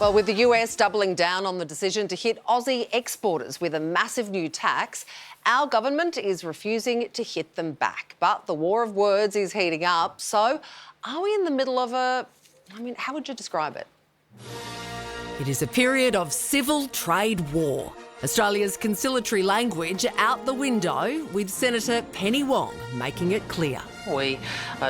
Well, with the US doubling down on the decision to hit Aussie exporters with a massive new tax, our government is refusing to hit them back. But the war of words is heating up. So are we in the middle of how would you describe it? It is a period of civil trade war. Australia's conciliatory language out the window, with Senator Penny Wong making it clear. We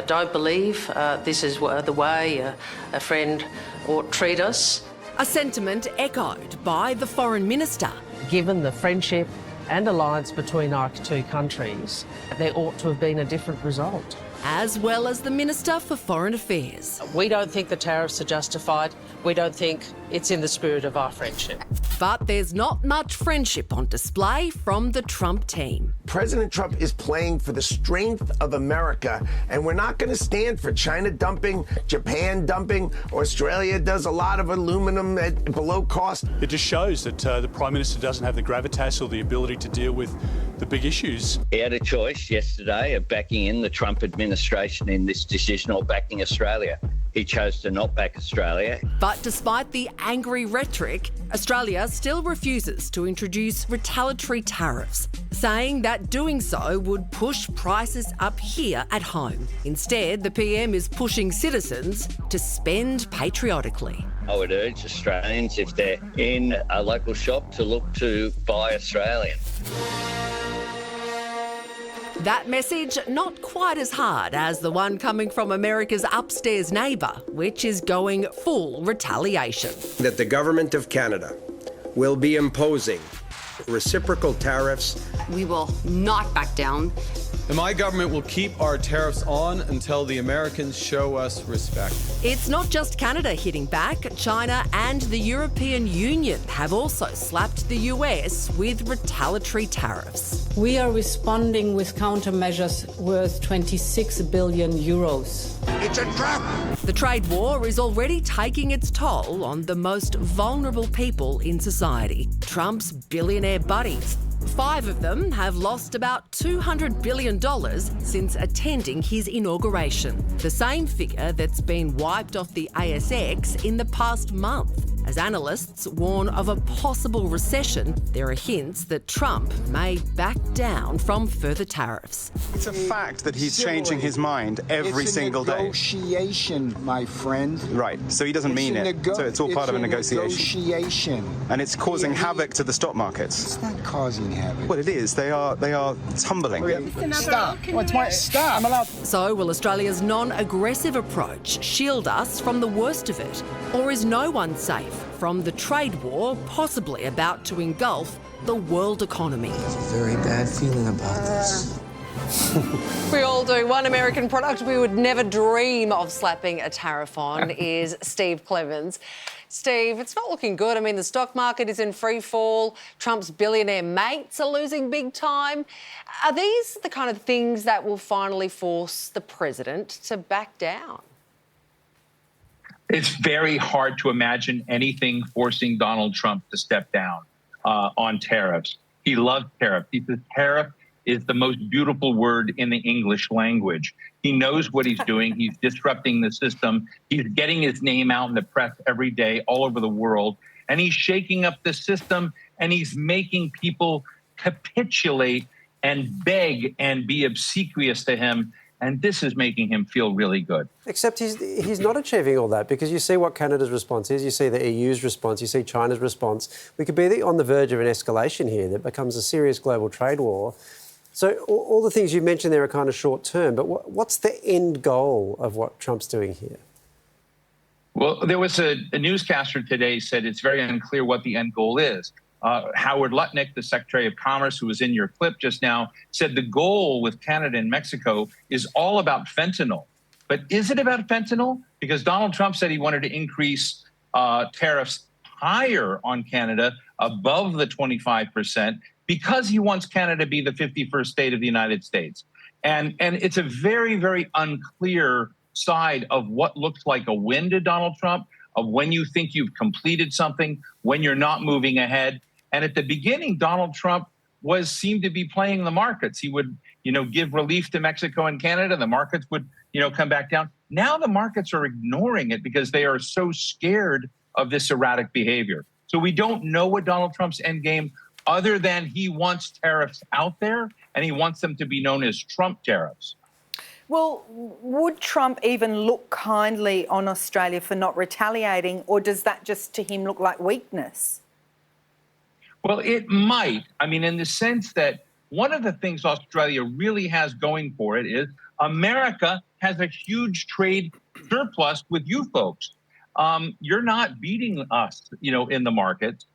don't believe this is the way a friend ought to treat us. A sentiment echoed by the Foreign Minister. Given the friendship and alliance between our two countries, there ought to have been a different result. As well as the Minister for Foreign Affairs. We don't think the tariffs are justified. We don't think it's in the spirit of our friendship. But there's not much friendship on display from the Trump team. President Trump is playing for the strength of America, and we're not going to stand for China dumping, Japan dumping. Australia does a lot of aluminum at below cost. It just shows that the Prime Minister doesn't have the gravitas or the ability to deal with the big issues. He had a choice yesterday of backing in the Trump administration in this decision or backing Australia. He chose to not back Australia. But despite the angry rhetoric, Australia still refuses to introduce retaliatory tariffs, saying that doing so would push prices up here at home. Instead, the PM is pushing citizens to spend patriotically. I would urge Australians, if they're in a local shop, to look to buy Australian. That message not quite as hard as the one coming from America's upstairs neighbour, which is going full retaliation. That the government of Canada will be imposing reciprocal tariffs. We will not back down. And my government will keep our tariffs on until the Americans show us respect. It's not just Canada hitting back. China and the European Union have also slapped the US with retaliatory tariffs. We are responding with countermeasures worth 26 billion euros. It's a trap. The trade war is already taking its toll on the most vulnerable people in society, Trump's billionaire buddies. 5 of them have lost about $200 billion since attending his inauguration, the same figure that's been wiped off the ASX in the past month. As analysts warn of a possible recession, there are hints that Trump may back down from further tariffs. It's a fact that he's changing his mind every single day. It's a negotiation, my friend. Right, so he doesn't mean it. So it's all part of a negotiation. And it's causing havoc to the stock markets. It's not causing havoc. Well, it is. They are tumbling. Stop. Stop. I'm allowed. So will Australia's non-aggressive approach shield us from the worst of it? Or is no one safe from the trade war possibly about to engulf the world economy? I have a very bad feeling about this. We all do. One American product we would never dream of slapping a tariff on is Steve Clevens. Steve, it's not looking good. I mean, the stock market is in free fall. Trump's billionaire mates are losing big time. Are these the kind of things that will finally force the president to back down? It's very hard to imagine anything forcing Donald Trump to step down on tariffs. He loves tariffs. He says tariff is the most beautiful word in the English language. He knows what he's doing. He's disrupting the system. He's getting his name out in the press every day all over the world. And he's shaking up the system, and he's making people capitulate and beg and be obsequious to him. And this is making him feel really good. Except he's not achieving all that, because you see what Canada's response is, you see the EU's response, you see China's response. We could be on the verge of an escalation here that becomes a serious global trade war. So all the things you mentioned there are kind of short term, but what's the end goal of what Trump's doing here? Well, there was a newscaster today said it's very unclear what the end goal is. Howard Lutnick, the Secretary of Commerce, who was in your clip just now, said the goal with Canada and Mexico is all about fentanyl. But is it about fentanyl? Because Donald Trump said he wanted to increase tariffs higher on Canada, above the 25%, because he wants Canada to be the 51st state of the United States. And it's a very, very unclear side of what looks like a win to Donald Trump, of when you think you've completed something, when you're not moving ahead. And at the beginning, Donald Trump seemed to be playing the markets. He would, give relief to Mexico and Canada. The markets would, come back down. Now the markets are ignoring it because they are so scared of this erratic behavior. So we don't know what Donald Trump's endgame, other than he wants tariffs out there and he wants them to be known as Trump tariffs. Well, would Trump even look kindly on Australia for not retaliating, or does that just to him look like weakness? Well, it might. I mean, in the sense that one of the things Australia really has going for it is America has a huge trade surplus with you folks. You're not beating us, in the markets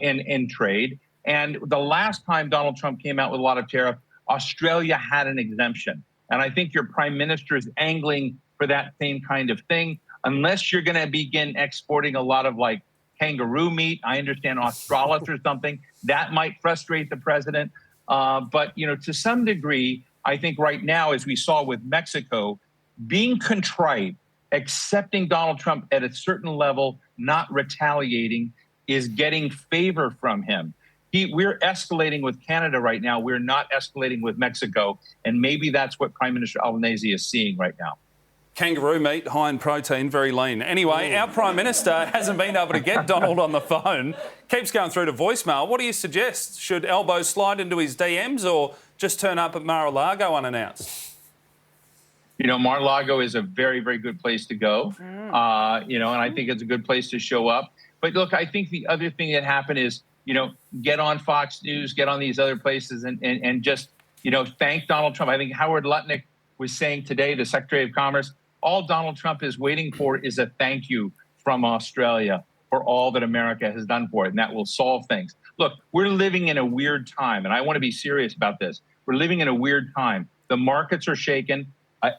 in trade. And the last time Donald Trump came out with a lot of tariff, Australia had an exemption. And I think your prime minister is angling for that same kind of thing, unless you're going to begin exporting a lot of like kangaroo meat. I understand Australis or something that might frustrate the president. But, to some degree, I think right now, as we saw with Mexico, being contrite, accepting Donald Trump at a certain level, not retaliating, is getting favor from him. We're escalating with Canada right now. We're not escalating with Mexico. And maybe that's what Prime Minister Albanese is seeing right now. Kangaroo meat, high in protein, very lean. Anyway, our Prime Minister hasn't been able to get Donald on the phone. Keeps going through to voicemail. What do you suggest? Should Albo slide into his DMs or just turn up at Mar-a-Lago unannounced? Mar-a-Lago is a very, very good place to go. And I think it's a good place to show up. But look, I think the other thing that happened is, get on Fox News, get on these other places and just, thank Donald Trump. I think Howard Lutnick was saying today, the Secretary of Commerce, all Donald Trump is waiting for is a thank you from Australia for all that America has done for it, and that will solve things. Look, we're living in a weird time, and I want to be serious about this. We're living in a weird time. The markets are shaken.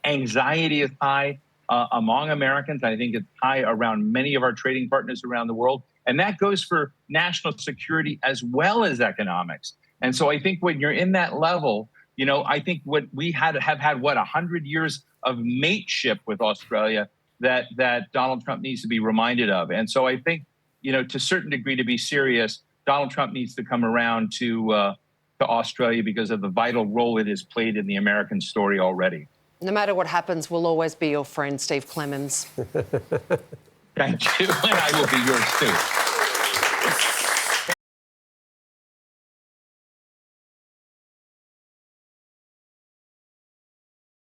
Anxiety is high among Americans. I think it's high around many of our trading partners around the world. And that goes for national security as well as economics. And so I think when you're in that level, I think what we have had 100 years of mateship with Australia that Donald Trump needs to be reminded of. And so I think, to a certain degree, to be serious, Donald Trump needs to come around to Australia because of the vital role it has played in the American story already. No matter what happens, we'll always be your friend, Steve Clemens. Thank you, and I will be yours too.